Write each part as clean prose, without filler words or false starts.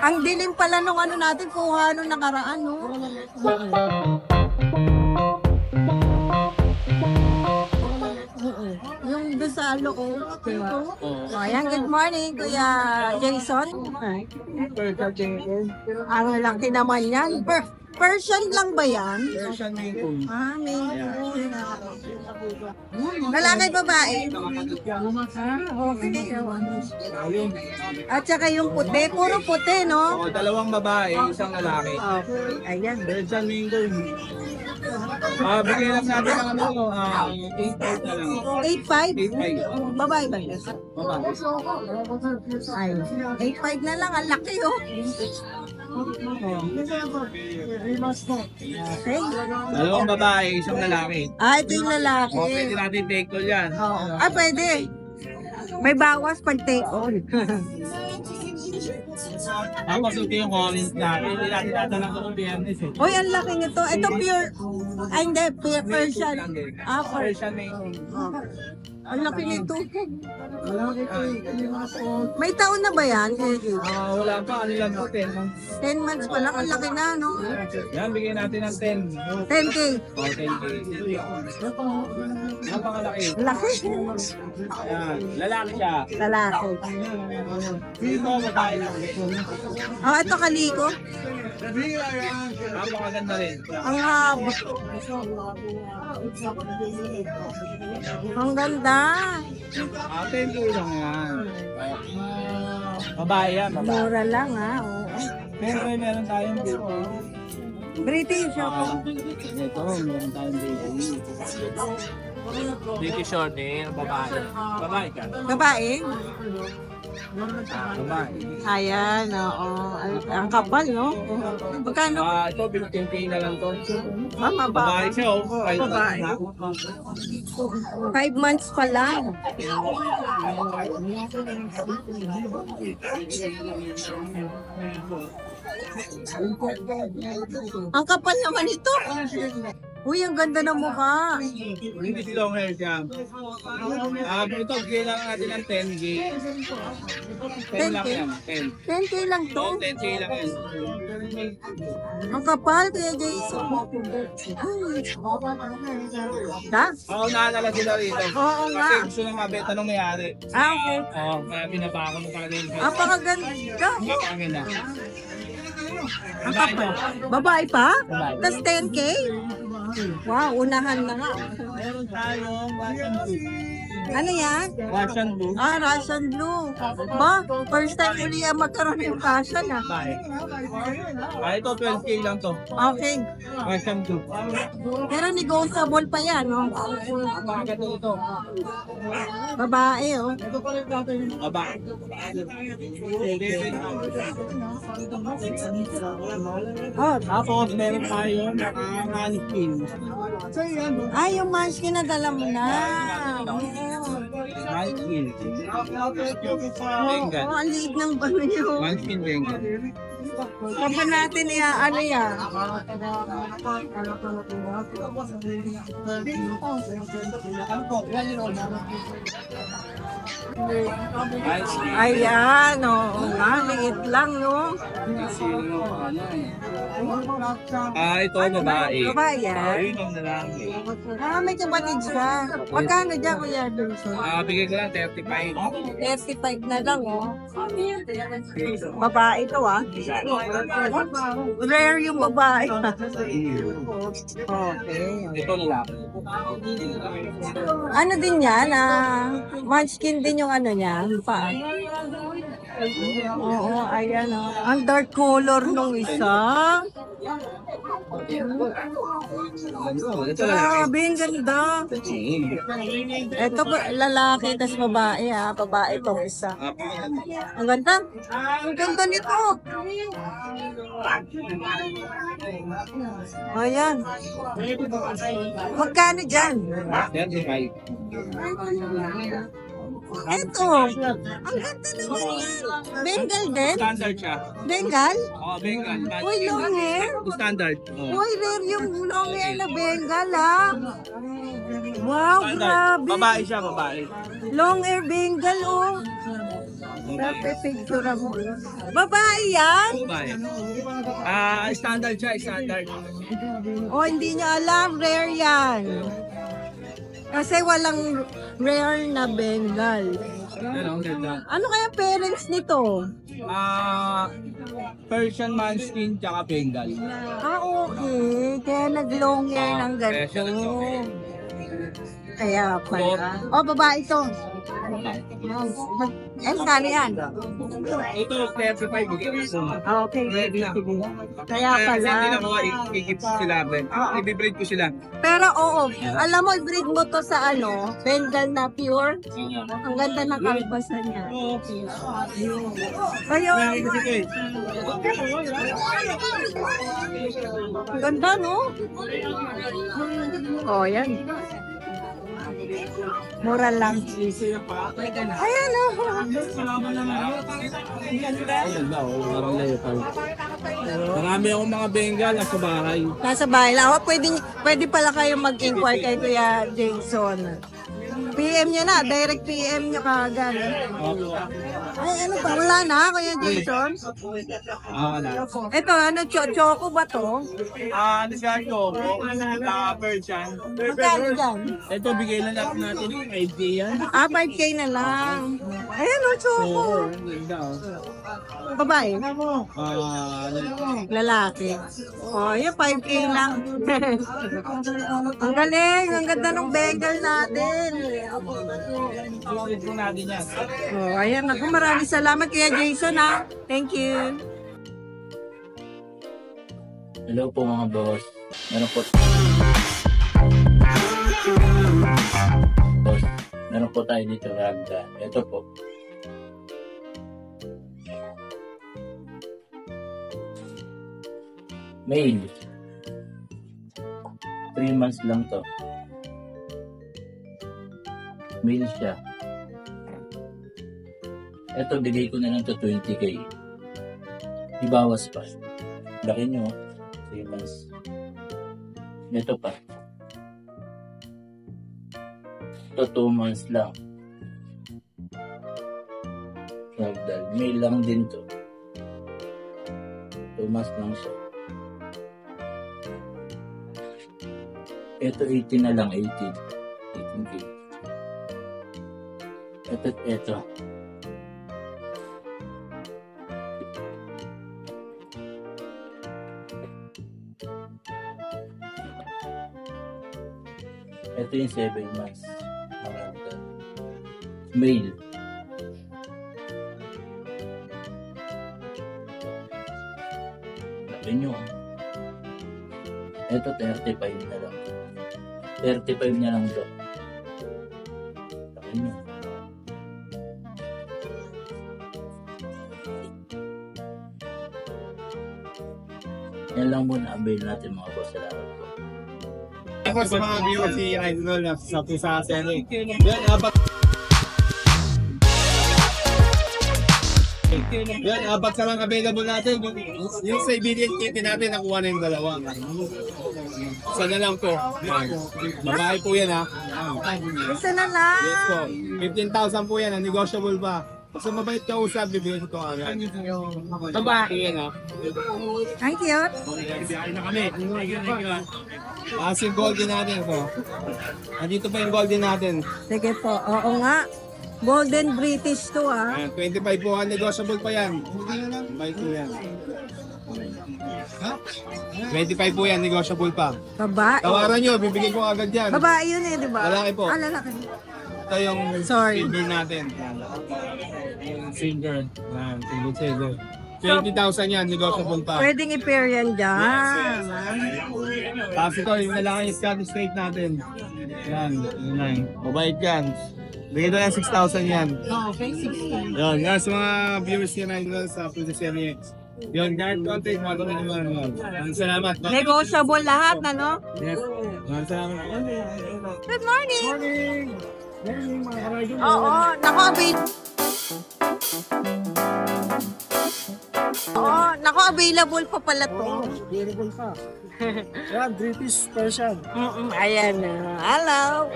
Ang dilim pala nung ano natin, kuha nung nakaraan, no? Yung doon sa loob. Ayan, good morning, Kuya Jason. Ang laki naman yan. Persian lang ba yan? Persian Maine Coon. Ah, may lalaki babae. Okay. At saka yung puti, puro puti, no? O, dalawang babae, isang lalaki. Okay, ayan. Persian Maine Coon. Bigay lang natin ang ano, 8.5 na lang. 8.5? 8.5. Babae ba? Babae. Ay, 8.5 na lang, ang laki, oh. Okay. Dalawang babae, isang lalaki. Ah, ito yung lalaki. O, pwede natin take call yan. Oo. Ah, pwede. May bawas pag take on. Tapos ito yung orange natin. Hindi natin natanong ko ng biyernes eh. Uy, ang laki nito. Ito pure. Ay, hindi. Pure Persian. Ah, Persian Maine Coon. ang laki nito. May taon na ba yan? Wala pa, ano lang po, 10 months. 10 months pa lang. Ang laki na, no? Yan, bigyan natin ng 10. 10K. O, 10K. Napakalaki. Laki. Yan, lalaki siya. Lalaki. Dito, babae lang. Oh, ito kaliko. Napakaganda rin. Ang haba. Ang ganda. 10K lang yan. Babae yan, babae. Mura lang, ha? Oo. Siyempre, meron tayong dito. British ako. Ito, meron tayong baby. Dito short eh, babae. Babae ka. Babae? Babae. Ayan, oo. Ang kapal, no? Magkano? Ito, 15K na lang to. Mama ba? Babae siya, oh. Ay, Babae. 5 months pa lang. Ang kapal naman ito. Uy, ang ganda ng mukha. Hindi si long hair siya. Ito, bigyan lang natin ng 10K. 10 lang yan, 10. 10K lang to. 10K lang yan. Ang kapal, Kuya Jason. Ha? Oo, naalala sila rito. Oo nga. Kasi gusto nang mabenta nung may-ari. Ah, okay. Oo, kaya binaba ko ng kanil. Napakaganda. Napakaganda. Ang kapal. Babae pa? Babae. Tapos 10K? Wow, unahan na nga. Meron tayong Russian blue. Ano yan? Russian blue. Ah, Russian blue. Ba, first time uli magkaroon yung Russian, ah. Babae. Ito 12K lang to. Okay. Russian blue. Pero negotiable pa yan, no? Napakaganda ito. Babae, oh. Babae. Oh, Tapos meron tayo naka-mannequin. ay, yung munchkin na dala mo na. Mannequin. Oh, Bengal. ang liit ng ano nyo. Mannequin Bengal. Papa natin, ano yan? Ayan, oo nga, liit lang, no? Ito babae. Babae yan. Ayun ang lalaki. Ah, may kapatid siya. Magkano dyan, Kuya Jason? Bigay ko lang 35. 35 na lang, oh. Babae ito, ah. Rare yung babae. Okay. Ito lalaki. Ano din yan? Munchkin din yung ano niya. Pa. Oo, ayan, oh. Ang dark color nung isa. Ito lalaki. Grabe, ang ganda. Ito lalaki, tas babae, ha. Babae itong isa. Ang ganda. Ang ganda nito. Ayan. Magkano dyan? 35. Ito. Ang ganda naman yan. Bengal din? Standard siya. Bengal? Oo, Bengal. Uy, long hair? Standard. Uy, rare yung long hair na Bengal, ha? Wow, Standard. grabe. Babae siya, babae. Long hair Bengal, oh. Picture mo. Babae yan? Babae. Standard siya, standard. O, hindi niya alam. Rare yan. Kasi walang rare na Bengal. Ano, ganda. Ano kaya parents nito? Persian Manskin tsaka Bengal. Okay. Kaya nag-long hair ng ganito. Kaya pala. O, babae ito. Kano yan? Ito, 35. Okay. Kaya pala. Hindi na mga ikip sila. I-breed ko sila. Pero oo, alam mo, i-breed mo to sa Bengal na pure. Ang ganda ng kalbasan niya. Ayun. Ang ganda, no? Oh, yan. Mura lang. Ayan, oh. Marami akong mga Bengal nasa bahay. Nasa bahay lang. Oh, pwede pala kayo mag-inquire kay Kuya Jason. PM niya na. Direct PM niya kagad. Ay, ano pa? Wala na, Kuya Jason? Wala. Ito, choco ba to? Ano siya ko? Persian. Magkano dyan? Ito, bigay lang natin 5K yan. 5K na lang. Ayan, choco. Ganda, Babae. Lalaki. Oh, yun, 5K lang. Ang galing. Ang ganda ng Bengal natin. Ito natin yan. Oh, ayan. Ako, maraming salamat kaya Jason, ha. Thank you. Hello po mga boss. Meron po. Boss, meron po tayo dito ragda. Ito po. Male. 3 months lang to. Male siya. Ito, bigay ko na lang to 20K. Ibawas pa. Laki nyo. 3 months. Ito pa. Ito 2 months lang. Ragdoll. Male lang din to. 2 months lang siya. Ito 18 na lang. 18K. Ito. Ito yung 7 months. Male. Laki nyo. Ito 35 na lang. 35 na lang daw. Laki nyo. Yan lang muna avail natin mga boss. Salamat po. Ako sa mga viewers si Idol na sa Sele. Yan, apat sa lang available natin. Yung sa obedient kit natin, nakuha na yung dalawa. Isa na lang po. Babae po yan, ha? Isa na lang. Yes po. 15,000 po yan, negotiable pa. Basta mabait ka usap, bibigyan ko ito agad. Babae yan, ha? Thank you. Biyahe na kami. Yung golden natin ito. Andito pa yung golden natin. Sige po. Oo nga. Golden British to, ha. Ayan, 25 po, negotiable pa yan. Bait po yan. 25 po yan, negotiable pa. Babae. Tawaran nyo, bibigyan ko agad yan. Babae yun di ba? Lalaki po. Lalaki. Ito yung Sorry. silver natin. Yung silver. Ayan, silver. 20,000 yan, negotiable pa. Pwedeng i-pair yan dyan. Tapos ito, yung lalaki yung Scottish Straight natin. Yan, yun. Mabait yan. Bigyan ko yan 6,000 yan. Okay, 16. Yan sa mga viewers niya na sa Princess Serie. Yun, kahit contact mo, ito naman. Salamat. Negotiable lahat, ano? Yes. Salamat. Good morning. Morning. Oo, available pa pala to. Beautiful pa. Yan, British Persian. Ayan na. Hello.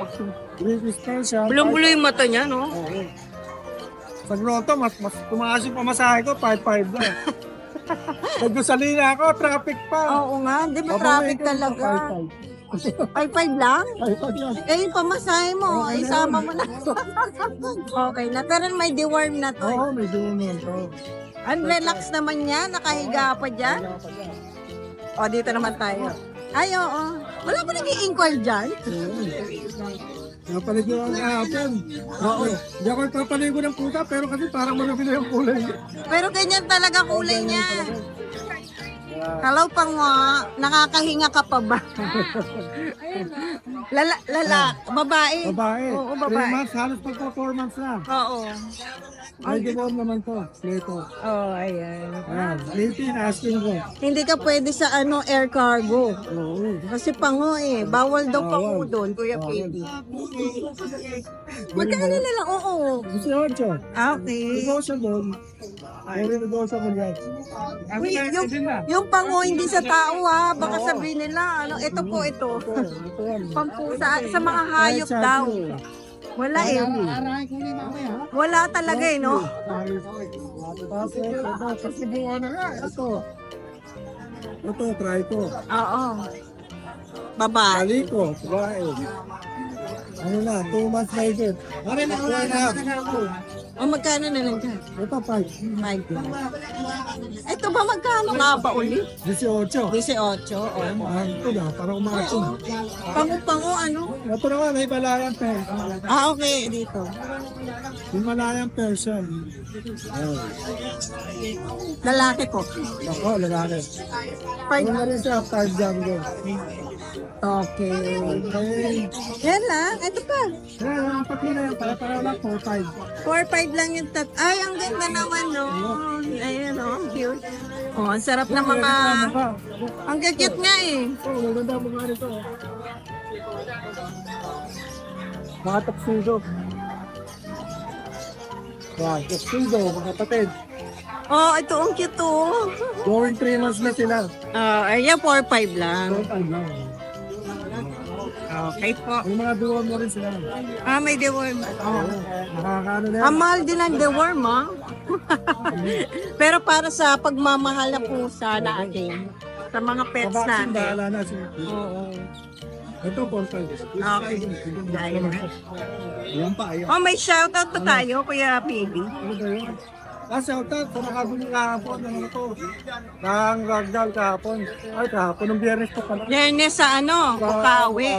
British Persian. Bulong-bulo yung mata niya, no? Sa grotto, mas tumaas yung pamasahe ko, 5-5 na. Nagdusalina ako, traffic pa. Oo nga, di ba traffic talaga? 5-5 lang? 5-5 yan. Eh, yung pamasahe mo, Okay na isama mo na. Okay na, pero may deworm na to. Oo, may duman to. Ang relax naman niya, nakahiga pa dyan. O, dito naman tayo. Ay, oo. Wala pa nag-i-inquire dyan? Napaligo ang kahapon. Oo. Hindi ako nagpapaligo ng puta, pero kasi parang marami na yung kulay. Pero ganyan talaga kulay niya. Kalaw pa nga, nakakahinga ka pa ba? Babae. Babae. Oo, 3 babae. months, halos pagka 4 months na. Oo. May deworm naman to. Sleto. Oh, ayan. Ayan. Sleeping, asking ko. Hindi ka pwede sa air cargo. Oo. Kasi pango eh. Bawal daw pango doon, Kuya Pili. Magkano na lang? Oo. 18. Okay. Negotiable. Very negotiable yan. Uy, yung pango hindi sa tao ha. Baka sabihin nila, ito po ito. Ito yan. Pampusa sa mga hayop daw. Wala eh. Wala talaga eh, no? Kasi buwan na nga. Ito, try ko. Oo. Babae. Kali ko, babae. Ano na, 2 months na higit. Ano na, wala na. O magkano na lang dyan? Ito, 5. My God. Ito ba magkano nga ba ulit? 18. 18. Oh. Ito na, parang umasin. Pango-pango ano? Ito naman, may Malayan person. Ah, okay. Dito. Yung Malayan person. Lalaki ko. Ako, lalaki. Ano na rin siya, 5 Django. Okay. Okay. Yan lang. Ito pa. Yan, ang pati na yan, para lang, 4-5. 4-5 lang yung Ay, ang ganda naman, no? Ayun, no? Ang cute. Oh, ang sarap ng mga... Ang cute nga eh. Oo, maganda mo nga nito. Mga tuxedo. Yan, tuxedo, mga kapatid. Oh, ito ang cute, oh. Going 3 months na sila. Ayan, 4-5 lang. Total lang. Okay po. May mga duwan mo rin sila. May deworm. Oo, nakakaano na yan. Ang mahal din ang deworm, ha? Pero para sa pagmamahal na pusa natin, sa mga pets Kabaksin, natin. bahala na siya. Oo. Ito, 4-5. Okay. Dahil na. Ayan pa, ayan. Oh, may shoutout pa tayo, Kuya Baby. Ano ba yun? Shoutout sa nakabuli kahapon. Ano ito? Nang ragdown kahapon. Ay, kahapon. Nung biyernes pa pala. Yan sa Bukawi.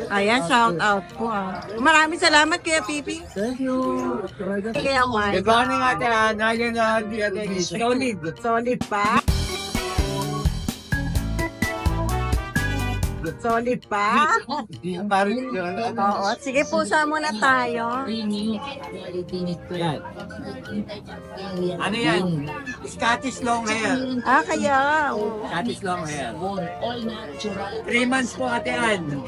Ayan, shoutout po. Maraming salamat, Kuya Pipi. Thank you. Kaya Mike. Good morning ate Ana. Yan na, solid. Solid pa. Solid pa. Oo, sige pusa muna tayo. Yan. Ano yan? Scottish long hair. Kaya. Scottish long hair. 3 months po ate Ann.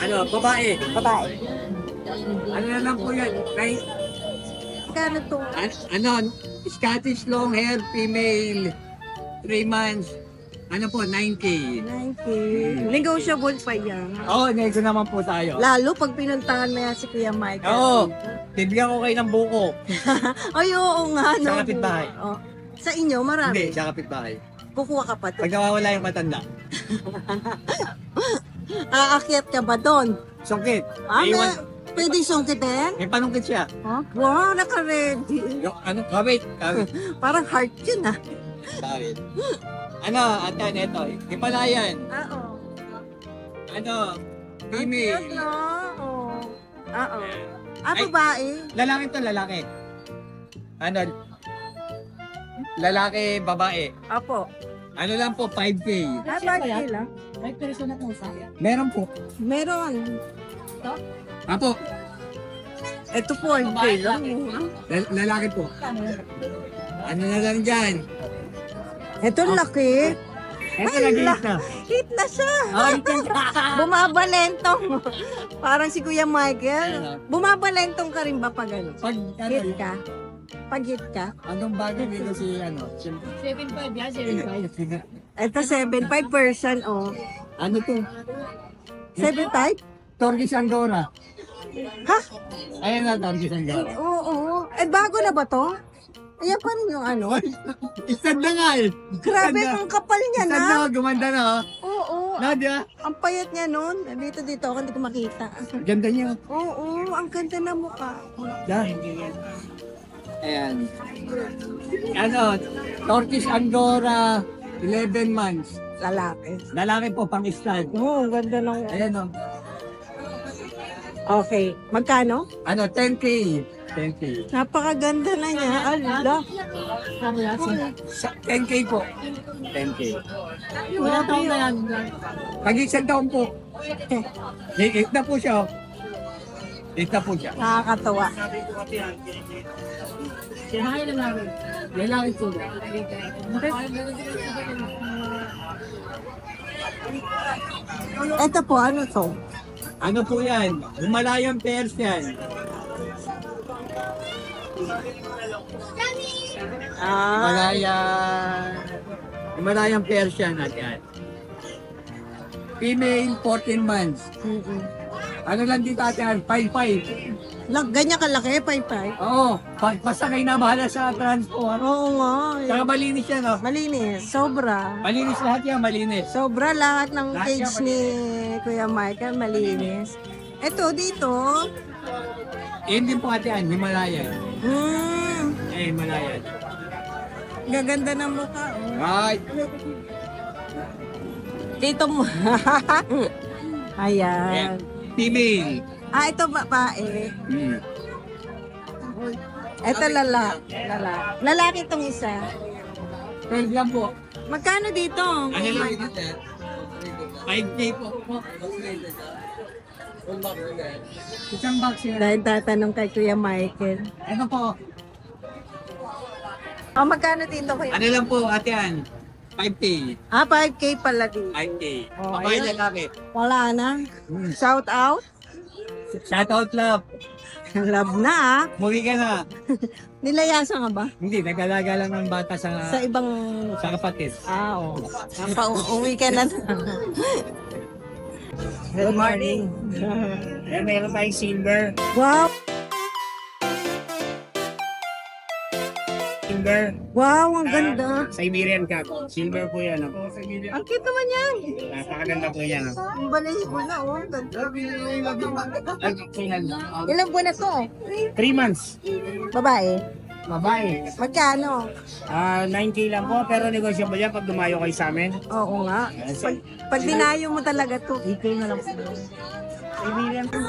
Ano, babae. Babae. Ano na lang po yan? Kano to? Ano, Scottish long hair, female, 3 months. Ano po, 9K. 9K. Negotiable pa yan. Oo, nego naman po tayo. Lalo pag pinuntahan mo yan si Kuya Mike. Oo, bibigyan ko kayo ng buko. Ay, oo nga. Sa kapitbahay. Oh. Sa inyo, Hindi, marami. sa kapitbahay. Kukuha ka pa. Pag nawawala yung matanda. Aakyat ka ba doon? Sungkit. Pwede sungkitin? May panungkit siya. Huh? Wow, naka-ready. Yung, ano, kawit. Parang heart yun ah. Kawit. Ano, atan, ito. Himalayan. Oo. Ano, Cute, female. no? Oo. Oo. Ay. Babae? Lalaki to, lalaki. Ano, lalaki, babae. Apo. Ano lang po, 5K. Babae lang? Meron po. Meron. Apo, Ito po, hindi lang. lalaki po. Ano na lang dyan? Ito laki. Ito nag-iit na. Hit na siya. Bumabalentong. Parang si Kuya Michael. Bumabalentong ka rin ba pag ano? Pag, Hit ka? Pag hit ka? anong bagay dito si, ano? 7.5 yan, 7.5. Ito 7.5 person, oh. Ano to? 7.5? Turkish Angora. Ha? Ayan na, Turkish Angora. Oo. Eh, bago na ba to? Ayan pa rin yung ano. Isad na nga eh. Grabe, ang kapal niya Isad na. na, gumanda na oh. Oo. Nadia, Ang payat niya nun. Dito ako, hindi ko makita. ganda niya. Oo, ang ganda na mukha. Yan. Ayan. Ano, Turkish Angora, 11 months. Lalaki. Lalaki po, pang stud. Oo, ang ganda ng... Ayan o. Okay. Magkano? Ano, 10K. 10K. Napakaganda na niya. Ala. 10K po. 10K. Wala taong na yan. Pag isang taon po. Higit na po siya. Higit na po siya. Nakakatawa. Sinahay na namin. Lalaki po. Ito po, ano to? Ano po yan? Himalayan Persian. Ah, Himalayan Persian natin. Female, 14 months. Ano lang dito atin? 5'5". ganyan kalaki, pay-pay. Oo, basta kayo na bahala sa transport. Oo nga. Saka malinis yan, no? Malinis. Sobra. Malinis lahat yan, malinis. Sobra lahat ng Lahat cage yan, ni Kuya Michael malinis. Ito dito. Yun din po atin, Himalayan. Himalayan. Gaganda ng mukha. Oh. Right. Dito mo. Ayan. Female. Ito babae. Ito lalaki. Lalaki itong isa. Pwede lang po. Magkano dito? Ano lang ito, sir? 5K po. Isang box yan. Dahil tatanong kay Kuya Michael. Ano po? Magkano dito Kuya? Ano lang po, atin? 5K. 5K pala dito. 5K. Oh, Babae ayun. lalaki. Wala na. Shout out. Shout out love. Love na Muwi ka na. Nilayasan ka ba? Hindi, nag-alaga lang ng bata sa Ibang... kapatid. Oo. Uwi ka na. Good morning. Meron tayong silver. Wow! Silver. Wow, ang ganda. Siberian cat. Silver po yan. Ang cute naman yan. Napakaganda po yan. Ang balahibo na, oh. Ang ganda. Ilan? Ilang buwan na to? 3 months. Babae. Babae. Magkano? 9K lang po, pero negosyable yan pag dumayo kayo sa amin. Oo nga. Pag dinayo mo talaga to. 8K na lang po. Siberian po.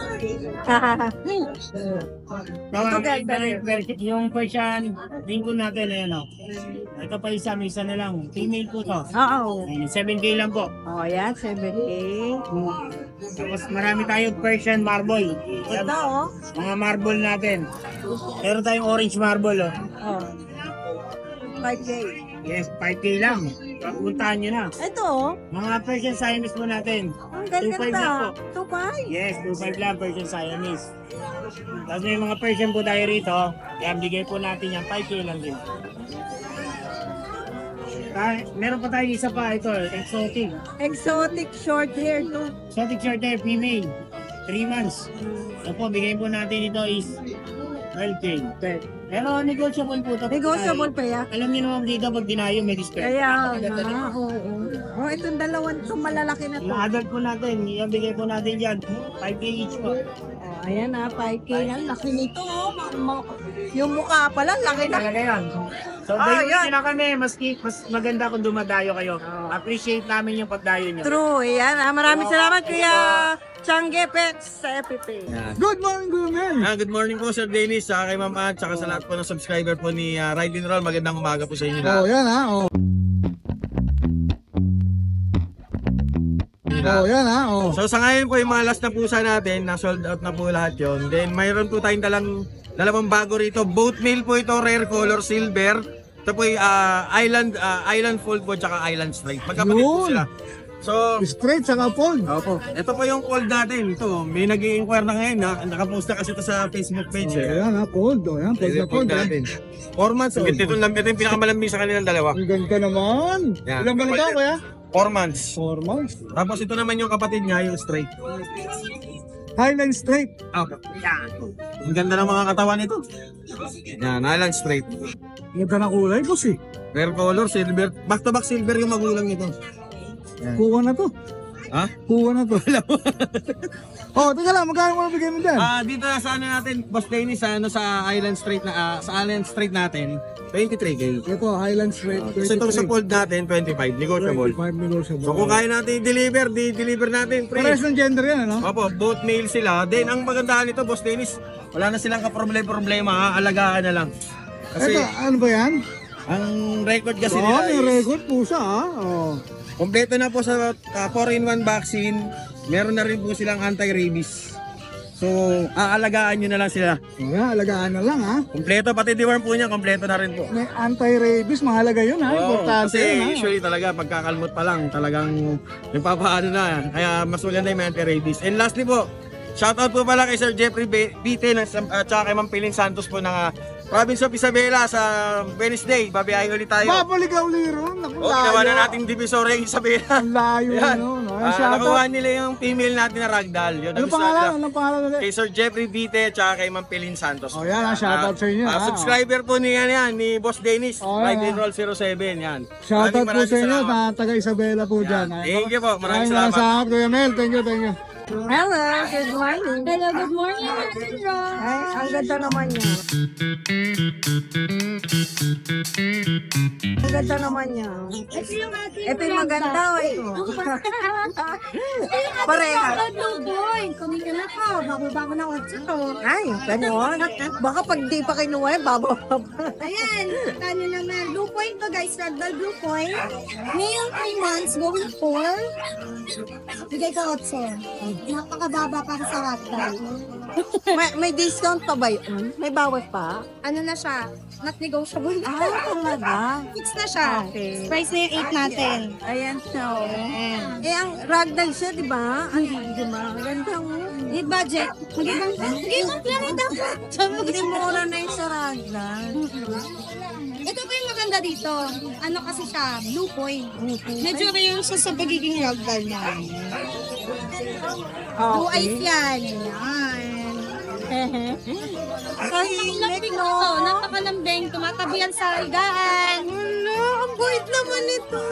Yung Persian, linggo natin, ayan o. Ito pa isa, may isa na lang. Female po to. Oo. 7K lang po. Oh, yan. 7K. Tapos marami tayong Persian marble. Ito, oh. Mga marble natin. Meron tayong orange marble, oh. Oh. 5K. Yes, 5K lang. Puntahan nyo na. Ito, oh. Mga Persian Siamese po natin. Ang 2.5 lang po. ganda. 2.5. Yes, 2.5 lang Persian Siamese. Tapos may mga Persian po tayo rito. Kaya bigay po natin yan. 5K lang din. Meron pa tayo isa pa. Ito, exotic. Exotic short hair to. Exotic short hair, female. 3 months. Ito po, bigay po natin ito is 12K. Pero negotiable po ito. Negotiable pa yan. Alam niyo naman dito pag dinayo may discount. Kaya, oo. Oh, itong dalawang to malalaki na to. Yung adult po natin, yung bigay po natin dyan, 5K each po. Oh, ayan na, 5K lang. Laki nito, oh. Yung mukha pala, laki na. Talaga yan. So, dayo na kami, mas maganda kung dumadayo kayo. Appreciate namin yung pagdayo nyo. True, ayan. Maraming salamat, Kuya Changge Pets sa FPP. Good morning, good man! Good morning po Sir Dennis, sa kay Ma'am Ann, tsaka sa lahat po ng subscriber po ni Ride and Roll. Magandang umaga po sa inyo lahat. yan ha. Yan ha. So sa ngayon po yung mga last na pusa natin, na sold out na po lahat yon. Then mayroon po tayong dalawang bago rito. Both male po ito, rare color silver. Ito po yung island fold po tsaka island straight. Magkapatid po sila. So, Straight sa kapon. opo. Ito po yung fold natin. Ito, may nag-i-inquire na ngayon. Nakapost na kasi ito sa Facebook page. Yan ha, cold. Yan, Ito yung fold natin. 4 months. Ito yung pinakamalambing sa kanilang dalawa. Ang ganda naman. Yan. Ilang balik ka, kuya? 4 months. 4 months. Tapos ito naman yung kapatid niya, yung straight. Highland Straight. Okay. Ang ganda ng mga katawan nito. Yan, Highland Straight. Ganda na kulay, boss eh. Rare color, silver. Back to back silver yung magulang nito. Kuha na to. Ha? Kuha na to. Oh, teka lang, magkano mo nabigay mo dyan? Dito na sa ano natin, Boss Dennis, sa Island Street natin, 23K. Ito, Highland Straight. So itong sa fold natin, 25, negotiable. 25 negotiable. So kung kaya natin i-deliver natin, Pares ng gender yan, ano? Opo, both male sila. Then ang magandahan nito, Boss Dennis, wala na silang kaproblema, alagaan na lang. Kasi Ito, ano ba yan? ang record kasi Oo, nila may is, record pusa, ha? Oh. kompleto na po sa 4-in-1 vaccine. Meron na rin po silang anti-rabies. So, aalagaan nyo na lang sila. Yeah, alagaan na lang, ha? Kompleto, pati deworm po niya, kompleto na rin po. May anti-rabies, mahalaga yun, ha? Oo, Importante kasi yun, ha? usually talaga pagkakalmot pa lang talagang nagpapaano na, kaya mas maganda yung anti-rabies. And lastly po, shoutout po pala kay Sir Jeffrey Bite at saka kay Ma'am Piling Santos po ng Province of Isabela sa Wednesday. Babiyahin ulit tayo. Babalik ka uli ron. Naku, O, ginawa layo. na nating Divisoria yung Isabela. Ang layo, Yan. ano? No? Ay, shoutout. Nakuha nila yung female natin na ragdoll. Yun, Ano ang pangalan? gusto Anong pangalan ulit? kay Sir Jeffrey Bite at saka kay Ma'am Piling Santos. Oh, yan, shoutout sa inyo, ha? Subscriber po niya yan, ni Boss Dennis. Oh, Ride yan, and Roll 07. Yan. Shoutout po Maraming sa inyo, salamat. na taga Isabela po dyan. ha? Thank you po. Maraming Maraming salamat. Kuya Mel. Thank you, thank you. Hello, good morning. Hello, good morning, Ate Ron. Ay, ang ganda naman niya. Ang ganda naman niya. Ito yung ating Ito yung maganda, o ito. Pareha. Blue boy. Kami ka na ko. Bago-bago na ulit ito. Ay, gano'n. Baka pag di pa kinuha, bababa. Ayan, ano naman. Blue point to guys. Ragdoll blue point. Male 3 months, going 4. Bigay ko 8. Napakababa para sa ragdoll. May discount pa ba yun? May bawas pa? Ano na siya? Not negotiable. Ah, talaga. Fix na siya. Okay. Price na yung 8 natin. Ayan siya, oh. Eh, ang ragdoll siya, di ba? Ang di ba? Ang ganda, oh. Need budget. Mag-ibang plano dapat. Hindi mura na yung sa ragdoll. Ito pa yung maganda dito. Ano kasi siya? Blue point. Medyo rare siya sa pagiging ragdoll niya. Blue eyes yan. Yan. Napakalambing ito. Napakalambing. Tumatabihan sa higaan. Wala, ang bait naman ito.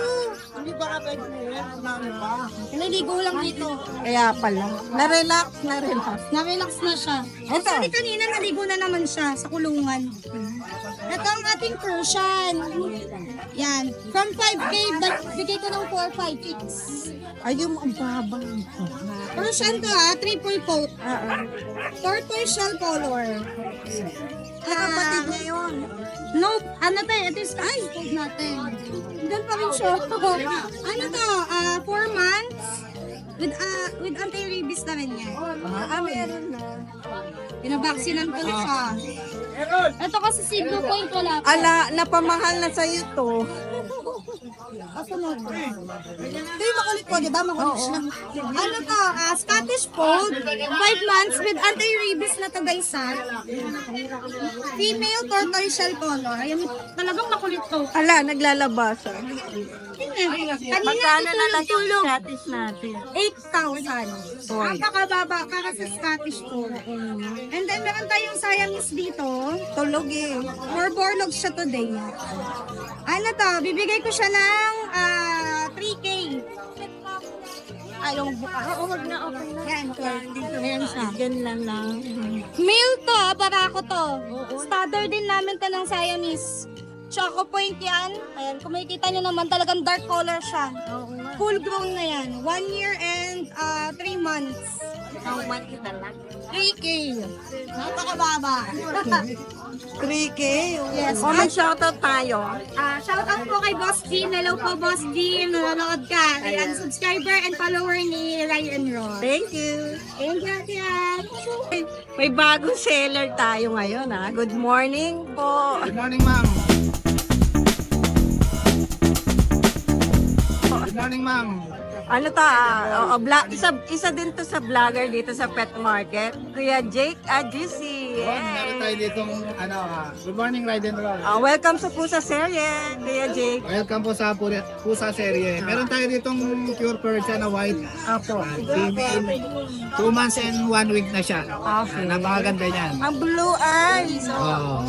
Naligo lang dito. Kaya pala. Na-relax. Na-relax na siya. Ito. Kasi kanina naligo na naman siya sa kulungan. Ito ang ating Persian. Yan. From 5K, bigay ko ng 4-5 fix. Ayun, ang baba. Persian to triple coat. Tortoise shell color. Kapatid niya yun. Nope. Ano to? Ito yung sky code natin. Doon pa rin siya. Ano to? 4 months. With anti-rabies na rin yan. Meron na. Pinabacksinan ko na siya. Ito kasi si Blue Point wala pa. Ala, napamahal na sa'yo to. Ito yung makulit ko, di ba? Makulit siya. Ano to? Scottish Fold. 5 months with anti-rabies na to guys ha. Female tortoise shell color. Ayan, talagang makulit to. Ala, naglalabasan. Kanina Magkano na lang yung tulog. status natin? 8,000. Napakababa para sa Scottish Fold. And then meron tayong Siamese dito. Tulog eh. Or Borlog siya today. Ano to? Bibigay ko siya ng 3K. Ayaw magbuka. Oo, wag na. Okay na. Yan, meron siya. Yan lang. Male to, barako to. Starter din namin to ng Siamese. Choco point yan. Ayan, kung makikita nyo naman, talagang dark color siya. Full grown na yan. 1 year and 3 months. How much ito lang? 3K. Napakababa. 3K? Yes. O, mag-shoutout tayo. Shoutout po kay Boss Jim. Hello po, Boss Jim. Nanonood ka. Ayan, subscriber and follower ni Ryan Ross. Thank you. Thank you, Atian. May bagong seller tayo ngayon, ha. Good morning po. Good morning, ma'am. Good morning, ma'am. Ano to, isa din to sa vlogger dito sa pet market. Kuya Jake Adjusi. Meron tayo ditong, good morning, Ride and Roll. Welcome sa Pusa Serye, Kuya Jake. Welcome po sa Pusa Serye. Meron tayo ditong pure Persian na white. Apo. Female. 2 months and 1 week na siya. Okay. Napakaganda niyan. Ang blue eyes. Oo.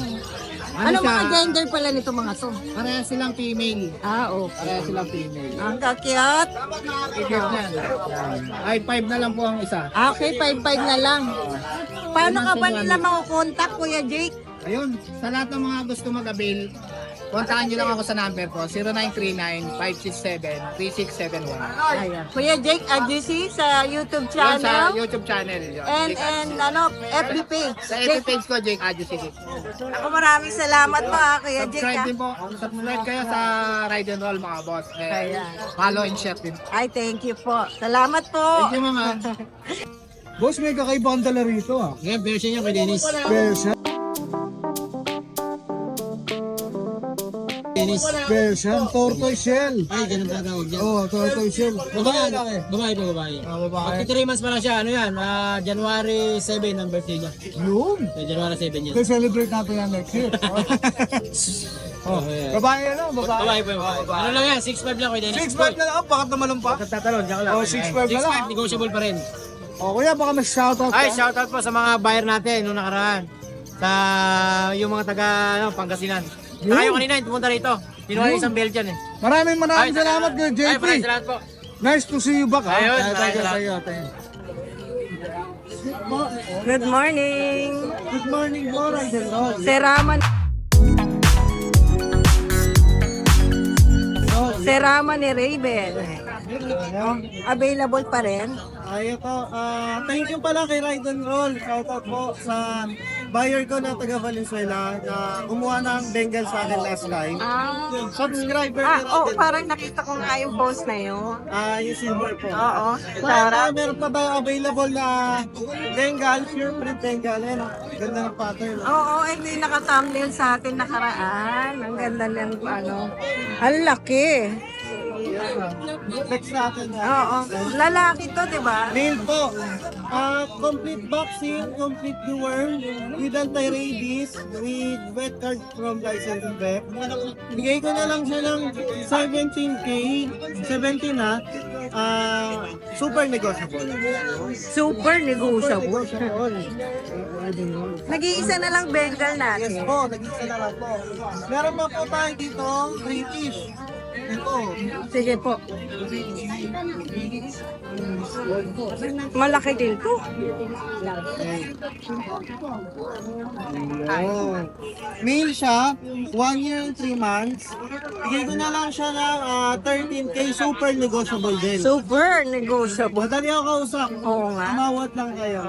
Ano siya? mga gender pala nito mga to? Pareha silang female. Okay. Pareha silang female. Ang kakiyat. Ticket niyan. Ay, 5 na lang po ang isa. Okay, 5-5 na lang. Paano ka ba nila makukontak, Kuya Jake? Ayun, sa lahat ng mga gusto mag-avail, kontakin nyo lang ako sa number ko, 0939-567-3671. Ayan. Kuya Jake, GC sa YouTube Yun sa channel. YouTube channel. Yun. And FB page. Sa FB page ko, Jake Adjusi. Ako maraming salamat po Kuya Jake. Subscribe din po. Subscribe kayo sa Ride and Roll, mga boss. Ayan. Follow and share din. Ay, thank you po. Salamat po. Thank you, mama. Boss, may kakaibang dala rito ah. Ngayon, version niya kay Dennis. Persian. Persian, tortoise shell. Ay, ganun ba tawag dyan? Oh, tortoise shell. Babae po, babae. Babae. 3 months pa lang siya. Ano yan? January 7 ang birthday niya. Yun. January 7 yan. I-celebrate natin yan next year. Oh, babae ano? Babae. Babae po, babae. Ano lang yan? 6'5 lang kay Dennis. 6'5 na lang. Bakit naman lang pa? Tatalon, diyan lang. Oh, 6'5 na lang. 6'5, negotiable pa rin. Oh, kuya, baka may shoutout ka. Ay, shoutout po sa mga buyer natin nung nakaraan. Sa yung mga taga Pangasinan. Tayo kanina, pumunta rito. Kinuha yung isang Belgian eh. Maraming salamat kay JP. Ay, maraming salamat po. Nice to see you back. Ha? Ayun, Thank you, salamat. thank you. Good morning. Good morning, Bora. Seraman. Seraman ni Raven. Available pa rin. Ay, ito. Thank you pala kay Ride and Roll. Shoutout po sa buyer ko na taga Valenzuela na kumuha ng Bengal sa akin last time. Subscriber ni Ride and Parang nakita ko nga yung post na yun. yung silver po. Oo. Para meron pa tayo available na Bengal, pure print Bengal. Ayan, ganda ng pattern. Oo, hindi naka-thumbnail sa atin nakaraan. Ang ganda ng Ang laki. Next natin. Oo. Lalaki to, di ba? Mail po. Complete vaccine, complete deworm, with anti-rabies, with vet card from licensed vet. Bigay ko na lang siya ng 17K, 17 na. Super negotiable. Super negotiable. Nag-iisa na lang Bengal natin. Yes po, nag-isa na lang po. Meron pa po tayo dito, British. Ito. Sige po. Malaki din to. Male siya, 1 year and 3 months. Bigay ko na lang siya ng 13K, super negotiable din. Super negotiable. Madali ako kausap. Oo nga. Tumawat lang kayo.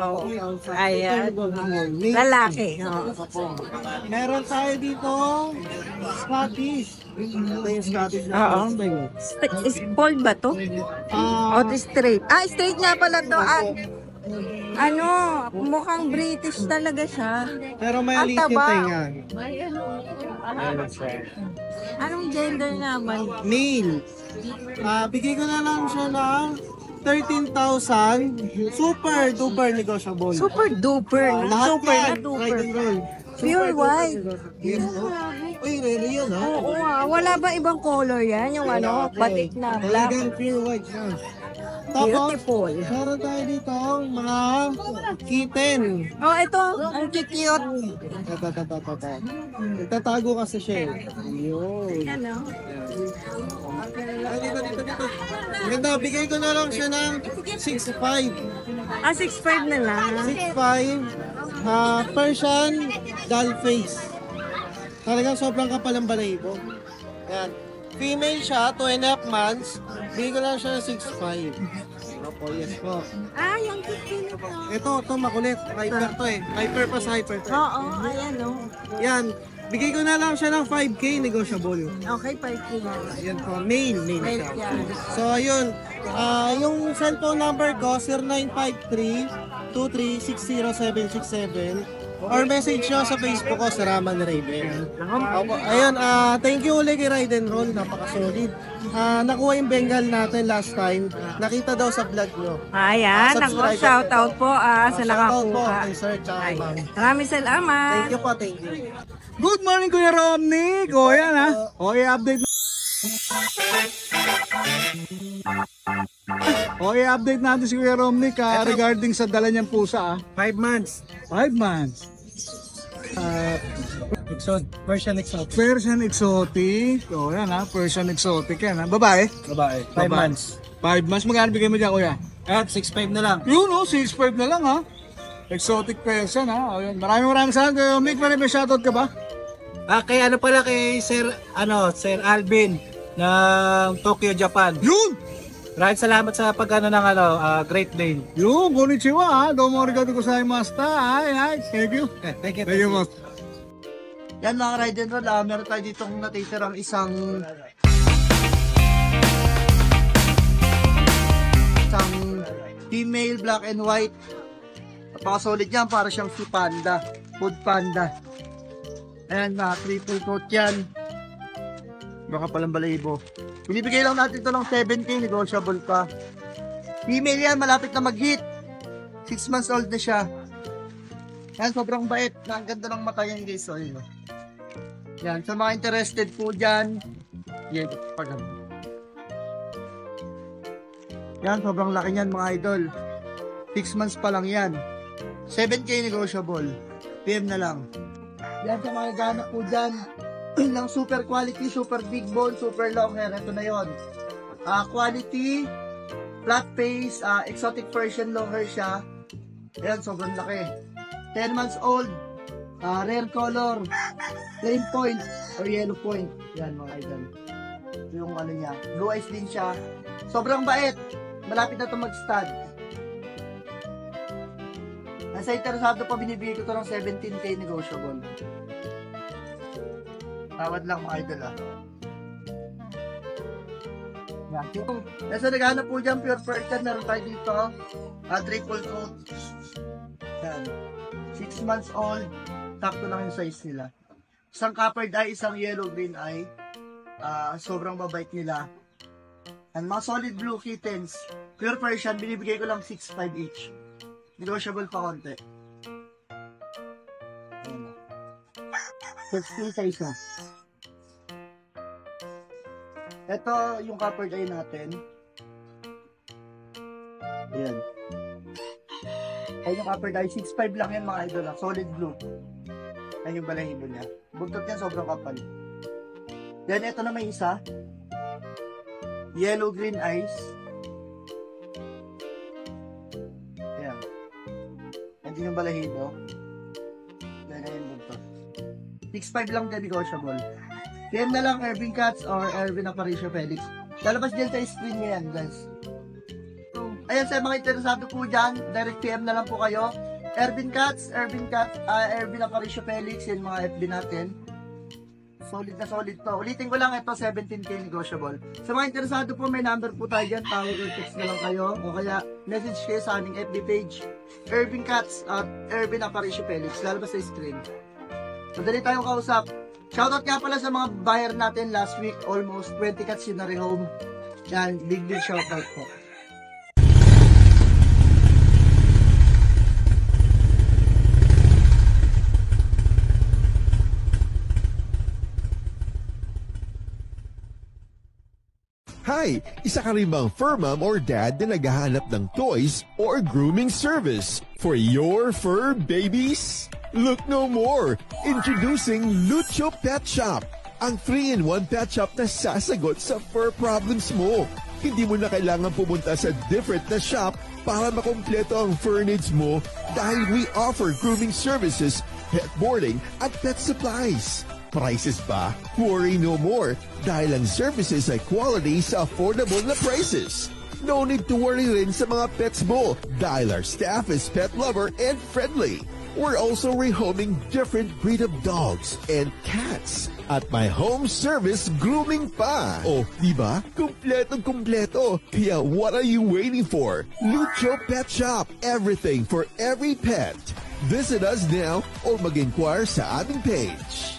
Ayan. Male. Lalaki. Oo. Meron tayo dito, Scottish. Ito yung Scottish na. Oo. Spoiled ba to? O straight? Straight nga pala to. Mukhang British talaga siya. Pero may Ang alis yung taba. tenga. Anong gender naman? Male. Bigay ko na lang siya ng 13,000. Super duper negotiable. Super duper. Lahat Super yan. na Ride duper. and roll. Pure white. Yes, po. Uy, rare yun ha. Oo nga. Wala ba ibang color yan? Yung batik na black. Talagang pure white siya. Tapos, Beautiful. meron tayo dito mga kitten. Oh, ito. Ang cute. Ito. Itatago kasi siya eh. Yun. Ano? Ay, dito. Ganda, bigay ko na lang siya ng 6'5". 6'5 na lang. 6'5", Persian doll face. Talagang sobrang kapal ang balahibo. Yan. Female siya, 2.5 months. Bigay ko lang siya ng 6'5". Opo, yes po. Yung cute na to. Ito makulit. Hyper to eh. Hyper pa sa hyper to. Oo, ayan o. Yan. Bigay ko na lang siya ng 5K negotiable. Okay, 5 kilo. Yan po. Male Well, siya. yan. So, ayun. Yung cellphone number ko, 0953-2360767. or message nyo sa Facebook ko, sa Raman Raven. Opo, ayun, thank you ulit kay Ride and Roll, napaka-solid. Nakuha yung Bengal natin last time, nakita daw sa vlog nyo. Ayan, ako, shout out po sa Shoutout po nakakuha. kay Sir tsaka Ay, ma'am. maraming salamat. Thank you po, thank you. Good morning, Kuya Romnick. O, yan ha. Okay, update Okay, update natin si Kuya Romnick regarding sa dala niyang pusa. 5 months. 5 months. Persian Exotic. Persian Exotic. O, yan ha. Persian Exotic yan ha. Babae? Babae. 5 Babae. months. 5 months. Magkano bigay mo dyan, Kuya? At 6'5 na lang. Yun o, 6'5 na lang ha. Exotic Persian ha. O, yan. Maraming salamat, Kuya Romnick. May shoutout ka ba? Kay Sir Alvin ng Tokyo, Japan. Yun! Maraming salamat sa ng Great Dane. Yun, konnichiwa ha. Domo arigato gozaimashita. Ay, thank you. Thank you. Thank you, boss. Yan mga Ride and Roll, meron tayo ditong natitirang isang female black and white. Napaka-solid yan, para siyang si Panda, Food Panda. Ayan, triple coat yan. Baka palang balahibo. Binibigay lang natin ito ng 7K, negotiable pa. Female yan, malapit na mag-hit. 6 months old na siya. Yan, sobrang bait. Ang ganda ng mata yan, guys. So, yun. Yan, sa mga interested po dyan. Yan, yan, sobrang laki niyan, mga idol. 6 months pa lang yan. 7K negotiable. PM na lang. Yan, sa mga ganap po dyan. Ng super quality, super big bone, super long hair. Ito na yun. Quality, flat face, exotic Persian long hair siya. Ayan, sobrang laki. 10 months old, rare color, plain point, or yellow point. Yan, mga idol. Ito yung ano niya. Blue eyes din siya. Sobrang bait. Malapit na ito mag-stud. Nasa interesado pa, binibigay ko ito ng 17K negotiable. Tawad lang, mga idol Yan. Nasa naghanap po dyan, pure Persian, meron tayo dito. Triple coat. Yan. 6 months old. Sakto lang yung size nila. Isang coppered eye, isang yellow green eye. Sobrang babait nila. And mga solid blue kittens. Pure Persian, binibigay ko lang 6'5 each. Negotiable pa konti. Ayan. 16 size na. Ito yung coppered eye natin. Ayan. Ayan yung coppered eye. 6'5 lang yan, mga idol. Solid blue. Ayan yung balahibo niya. Buntot niya sobrang kapal. Then ito na may isa. Yellow green eyes. Ayan. Hindi yung balahibo. Then ayan buntot. 6'5 lang din negotiable. PM na lang Ervin Cats or Ervin Aparicio Felix. Lalabas din sa screen niya yan, guys. Ayan, sa mga interesado po dyan, direct PM na lang po kayo. Ervin Cats, Ervin Aparicio Felix, yan mga FB natin. Solid na solid to. Ulitin ko lang, ito 17K negotiable. Sa mga interesado po, may number po tayo dyan. Tawag or text na lang kayo. O kaya message kayo sa aming FB page. Ervin Cats at Ervin Aparicio Felix. Lalabas sa screen. Madali tayong kausap. Shoutout nga pala sa mga buyer natin last week. Almost 20 cats in na rehome. Yan, big shoutout po. Hi! Isa ka rin bang fur mom or dad na naghahanap ng toys or grooming service for your fur babies? Look no more! Introducing Lucho Pet Shop, ang 3-in-1 pet shop na sasagot sa fur problems mo. Hindi mo na kailangan pumunta sa different na shop para makumpleto ang fur needs mo dahil we offer grooming services, pet boarding, at pet supplies. Prices ba? Worry no more dahil ang services ay quality sa affordable na prices. No need to worry rin sa mga pets mo dahil our staff is pet lover and friendly. We're also rehoming different breed of dogs and cats at my home service grooming pa. Oh, diba? Kumpletong-kumpleto. Kaya what are you waiting for? Lucho Pet Shop. Everything for every pet. Visit us now or mag-inquire sa ating page.